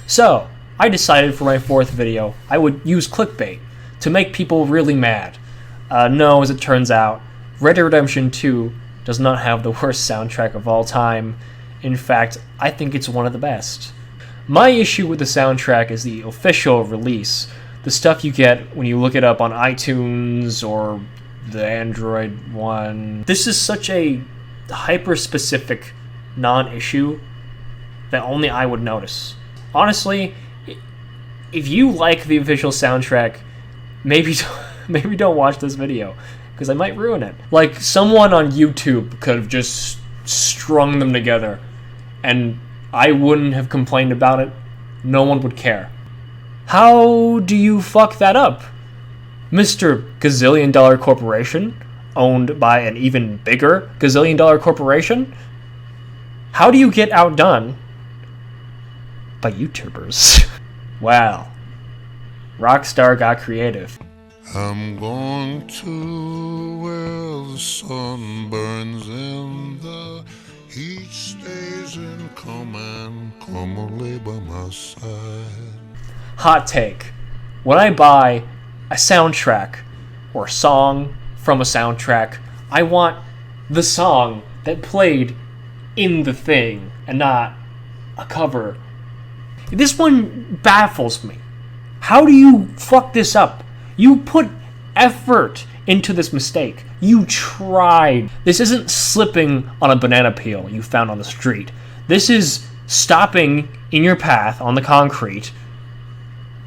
So, I decided for my fourth video, I would use clickbait to make people really mad. No, as it turns out, Red Dead Redemption 2 does not have the worst soundtrack of all time. In fact, I think it's one of the best. My issue with the soundtrack is the official release, the stuff you get when you look it up on iTunes or the Android one. This is such a hyper-specific non-issue that only I would notice. Honestly, if you like the official soundtrack, maybe don't watch this video, because I might ruin it. Like, someone on YouTube could have just strung them together, and I wouldn't have complained about it. No one would care. How do you fuck that up? Mr. Gazillion Dollar Corporation, owned by an even bigger Gazillion Dollar Corporation? How do you get outdone by YouTubers? Wow. Rockstar got creative. I'm going to where the sun burns and the heat stays in command. Come lay by my side. Hot take. When I buy a soundtrack or a song from a soundtrack, I want the song that played in the thing and not a cover. This one baffles me. How do you fuck this up? You put effort into this mistake. You tried. This isn't slipping on a banana peel you found on the street. This is stopping in your path on the concrete,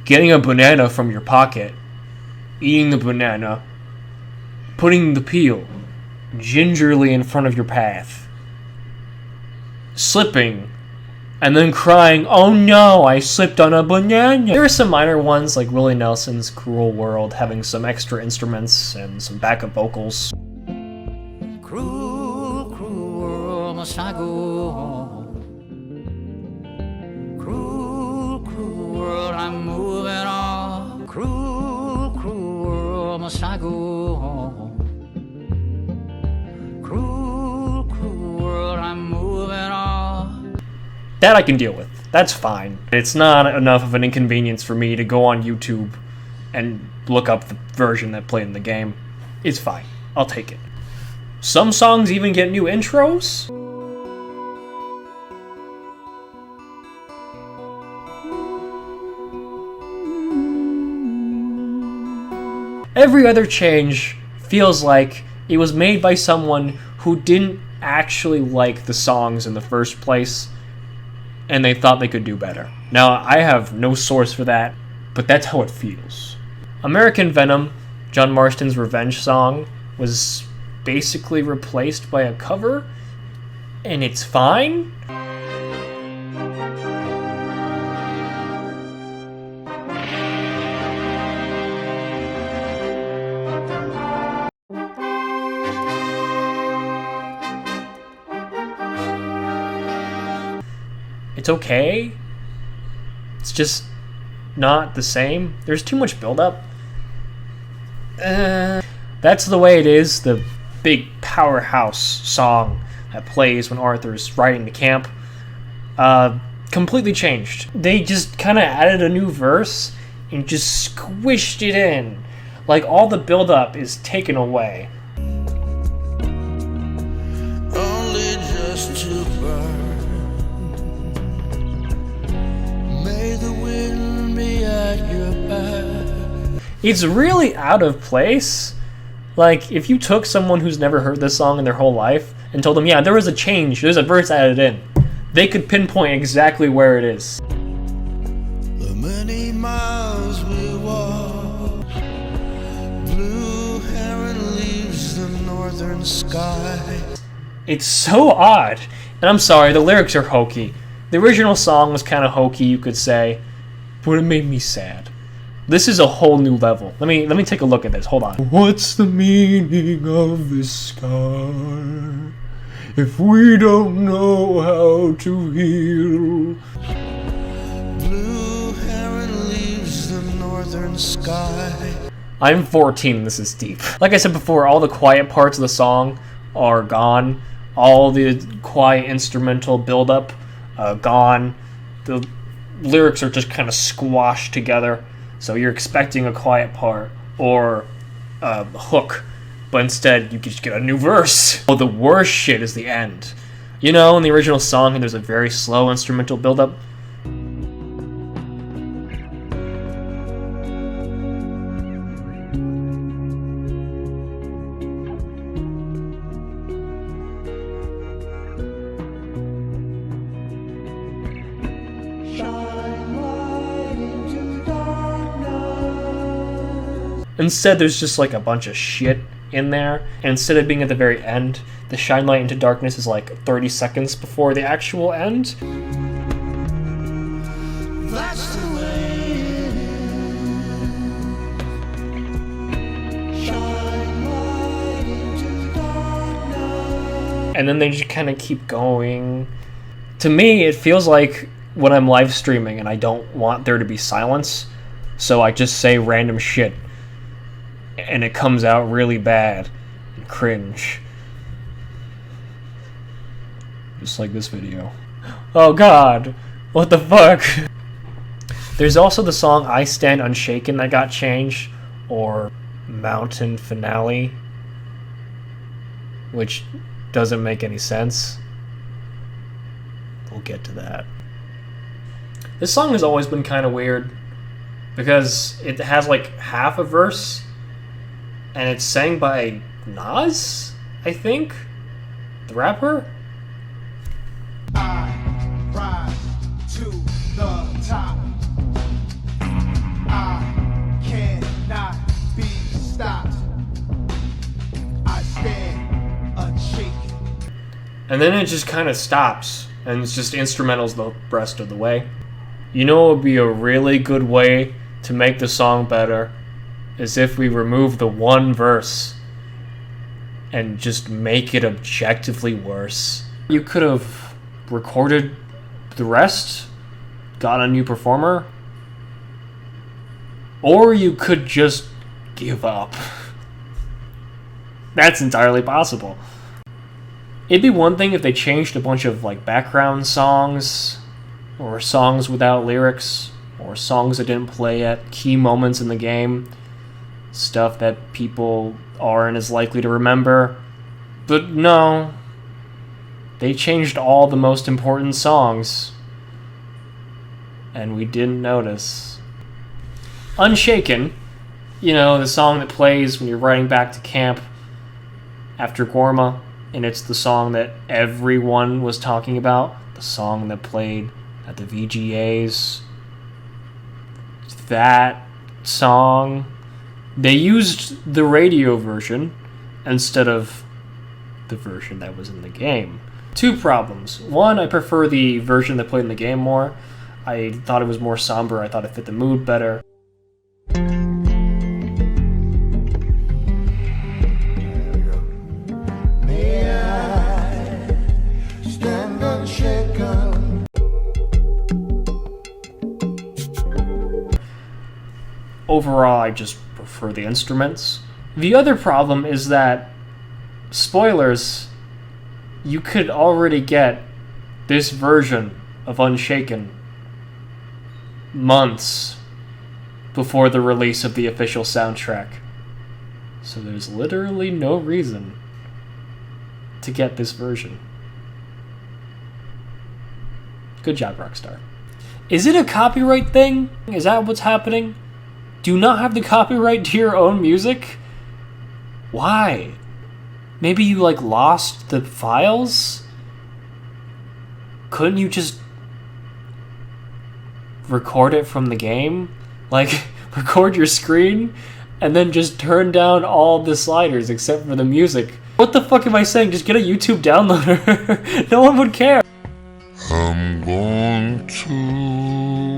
getting a banana from your pocket, eating the banana, putting the peel gingerly in front of your path, slipping, and then crying, "Oh no, I slipped on a banana." There are some minor ones like Willie Nelson's Cruel World having some extra instruments and some backup vocals. Cruel, cruel world, must I go home? Cruel, cruel world, I'm moving on. Cruel, cruel world, must I go home? Cruel, cruel world, I'm moving on. That I can deal with. That's fine. It's not enough of an inconvenience for me to go on YouTube and look up the version that played in the game. It's fine. I'll take it. Some songs even get new intros. Every other change feels like it was made by someone who didn't actually like the songs in the first place, and they thought they could do better. Now, I have no source for that, but that's how it feels. American Venom, John Marston's revenge song, was basically replaced by a cover, and it's fine. It's okay. It's just not the same. There's too much build-up. That's the way it is. The big powerhouse song that plays when Arthur's riding to camp completely changed. They just kind of added a new verse and just squished it in. Like, all the build-up is taken away. Only just to burn. May the wind be at your back. It's really out of place. Like, if you took someone who's never heard this song in their whole life and told them, yeah, there was a change, there's a verse added in, they could pinpoint exactly where it is. The many miles we walk, blue heron leaves the northern sky. It's so odd. And I'm sorry, the lyrics are hokey. The original song was kind of hokey, you could say, but it made me sad. This is a whole new level. Let me take a look at this. Hold on. What's the meaning of this scar if we don't know how to heal? Blue heron leaves the northern sky. I'm 14 and this is deep. Like I said before, all the quiet parts of the song are gone. All the quiet instrumental build-up, gone. The lyrics are just kind of squashed together, so you're expecting a quiet part or a hook, but instead you just get a new verse. Oh, the worst shit is the end. You know, in the original song, there's a very slow instrumental buildup. Instead, there's just like a bunch of shit in there, and instead of being at the very end, the Shine Light into Darkness is like 30 seconds before the actual end. That's the way it is. Shine light into darkness. And then they just kind of keep going. To me, it feels like when I'm live streaming and I don't want there to be silence, so I just say random shit. And it comes out really bad and cringe. Just like this video. Oh god, what the fuck? There's also the song I Stand Unshaken that got changed, or Mountain Finale, which doesn't make any sense. We'll get to that. This song has always been kind of weird because it has like half a verse and it's sang by Nas, I think? The rapper? I rise to the top. I cannot be stopped. I stand unshaken. And then it just kind of stops, and it's just instrumentals the rest of the way. You know what would be a really good way to make the song better? Is if we remove the one verse and just make it objectively worse. You could have recorded the rest, got a new performer, or you could just give up. That's entirely possible. It'd be one thing if they changed a bunch of like background songs, or songs without lyrics, or songs that didn't play at key moments in the game, stuff that people aren't as likely to remember. But no, they changed all the most important songs, and we didn't notice. Unshaken, you know, the song that plays when you're riding back to camp after Gorma, and it's the song that everyone was talking about, the song that played at the VGAs. That song, they used the radio version instead of the version that was in the game. Two problems. One, I prefer the version that played in the game more. I thought it was more somber. I thought it fit the mood better. Overall, I just prefer the instruments. The other problem is that, spoilers, you could already get this version of Unshaken months before the release of the official soundtrack. So there's literally no reason to get this version. Good job, Rockstar. Is it a copyright thing? Is that what's happening? Do you not have the copyright to your own music? Why? Maybe you like lost the files? Couldn't you just record it from the game? Like, record your screen and then just turn down all the sliders except for the music. What the fuck am I saying? Just get a YouTube downloader. No one would care. I'm going to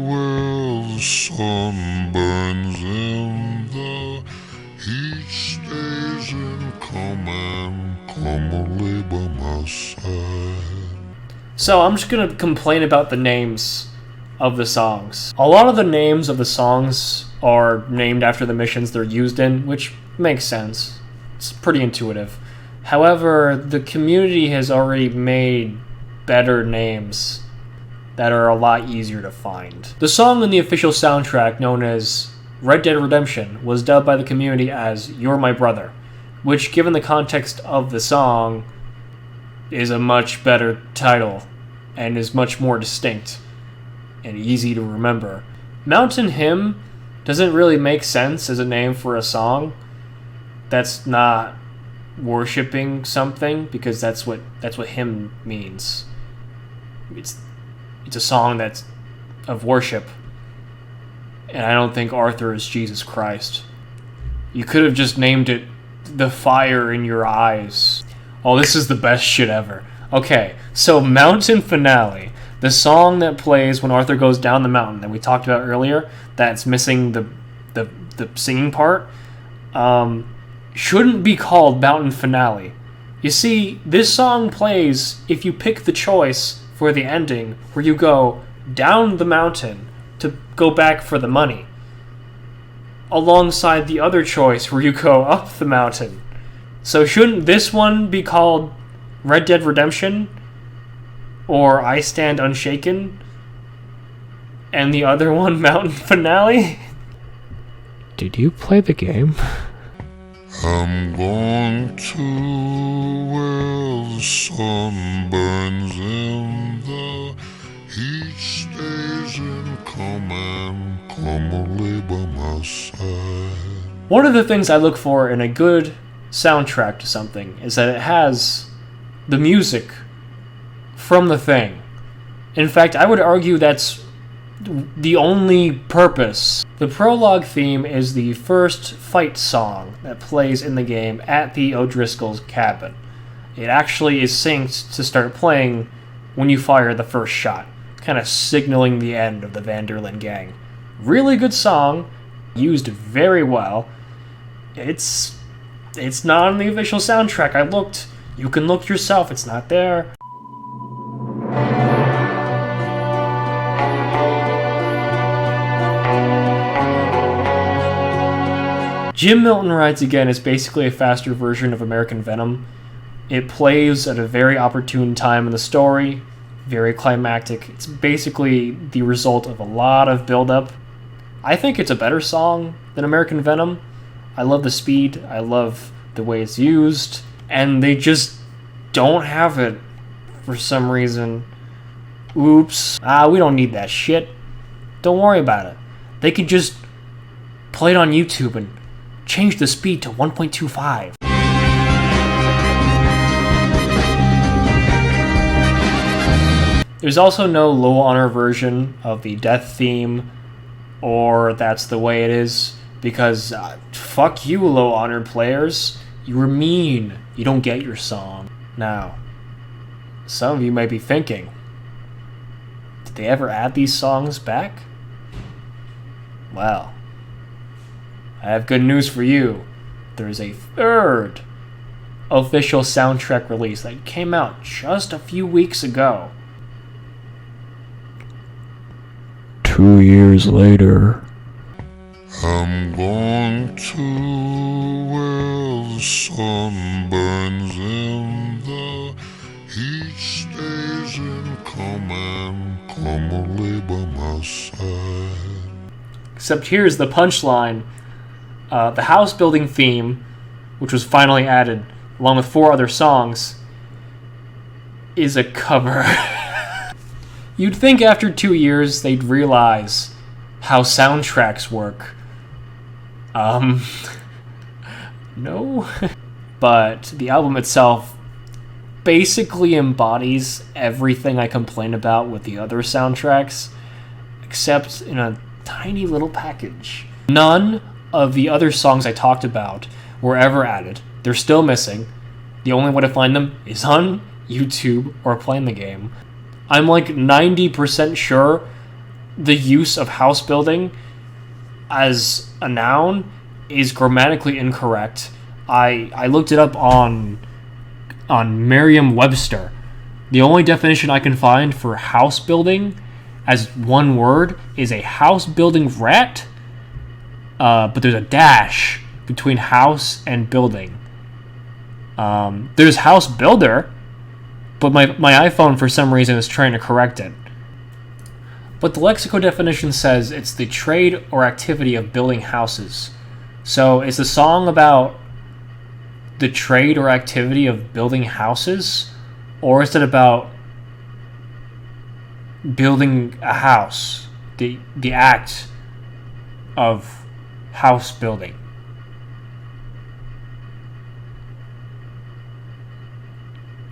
where the sun burns and the heat stays in come lay by my side. So I'm just gonna complain about the names of the songs. A lot of the names of the songs are named after the missions they're used in, which makes sense. It's pretty intuitive. However, the community has already made better names. that are a lot easier to find. The song in the official soundtrack, known as Red Dead Redemption, was dubbed by the community as You're My Brother, which, given the context of the song, is a much better title and is much more distinct and easy to remember. Mountain Hymn doesn't really make sense as a name for a song that's not worshipping something, because that's what hymn means. It's a song that's of worship, and I don't think Arthur is Jesus Christ. You could have just named it The Fire in Your Eyes. Oh, this is the best shit ever. Okay, so Mountain Finale, the song that plays when Arthur goes down the mountain that we talked about earlier, that's missing the singing part, shouldn't be called Mountain Finale. You see, this song plays if you pick the choice for the ending where you go down the mountain to go back for the money, alongside the other choice where you go up the mountain. So shouldn't this one be called Red Dead Redemption or I Stand Unshaken, and the other one Mountain Finale? Did you play the game? I'm going to where the sun burns and the heat stays in calmly by my side. One of the things I look for in a good soundtrack to something is that it has the music from the thing. In fact, I would argue that's the only purpose. The prologue theme is the first fight song that plays in the game at the O'Driscoll's cabin. It actually is synced to start playing when you fire the first shot, kind of signaling the end of the Van der Linde gang. Really good song, used very well. It's not on the official soundtrack. I looked. You can look yourself. It's not there. Jim Milton Rides Again is basically a faster version of American Venom. It plays at a very opportune time in the story, very climactic. It's basically the result of a lot of build-up. I think it's a better song than American Venom. I love the speed, I love the way it's used, and they just don't have it for some reason. Oops. We don't need that shit. Don't worry about it. They could just play it on YouTube and change the speed to 1.25. There's also no low honor version of the death theme, or That's the Way It Is, because fuck you, low honor players. You were mean. You don't get your song. Now, some of you might be thinking, did they ever add these songs back? Well, I have good news for you. There's a third official soundtrack release that came out just a few weeks ago. 2 years later. I'm going to where the sun burns and the heat stays in calmly by my side. Except here's the punchline. The house building theme, which was finally added, along with 4 other songs, is a cover. You'd think after 2 years they'd realize how soundtracks work. No. But the album itself basically embodies everything I complain about with the other soundtracks, except in a tiny little package. None of the other songs I talked about were ever added. They're still missing. The only way to find them is on YouTube or playing the game. I'm like 90% sure the use of house building as a noun is grammatically incorrect. I looked it up on Merriam-Webster. The only definition I can find for house building as one word is a house building rat, but there's a dash between house and building. There's house builder, but my iPhone for some reason is trying to correct it. But the lexical definition says it's the trade or activity of building houses. So is the song about the trade or activity of building houses? Or is it about building a house? The act of house building?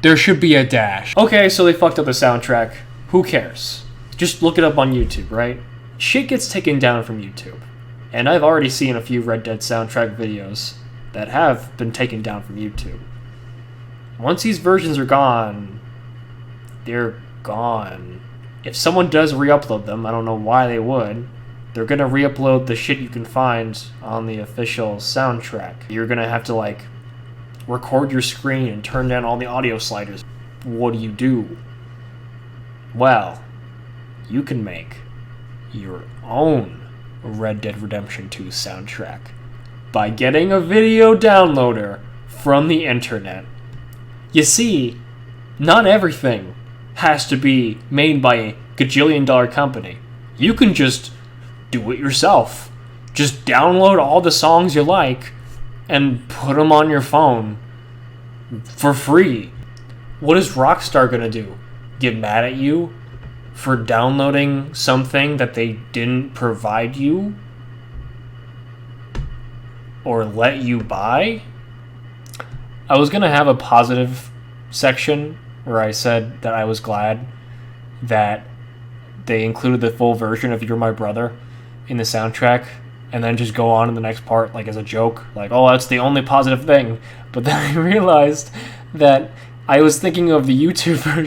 There should be a dash. Okay, so they fucked up the soundtrack. Who cares? Just look it up on YouTube, right? Shit gets taken down from YouTube. And I've already seen a few Red Dead soundtrack videos that have been taken down from YouTube. Once these versions are gone, they're gone. If someone does re-upload them, I don't know why they would, they're gonna re-upload the shit you can find on the official soundtrack. You're gonna have to, like, record your screen and turn down all the audio sliders. What do? Well, you can make your own Red Dead Redemption 2 soundtrack by getting a video downloader from the internet. You see, not everything has to be made by a gajillion-dollar company. You can just do it yourself. Just download all the songs you like and put them on your phone for free. What is Rockstar gonna do? Get mad at you for downloading something that they didn't provide you or let you buy? I was gonna have a positive section where I said that I was glad that they included the full version of You're My Brother in the soundtrack, and then just go on in the next part, like, as a joke, like, oh, that's the only positive thing. But then I realized that I was thinking of the YouTube version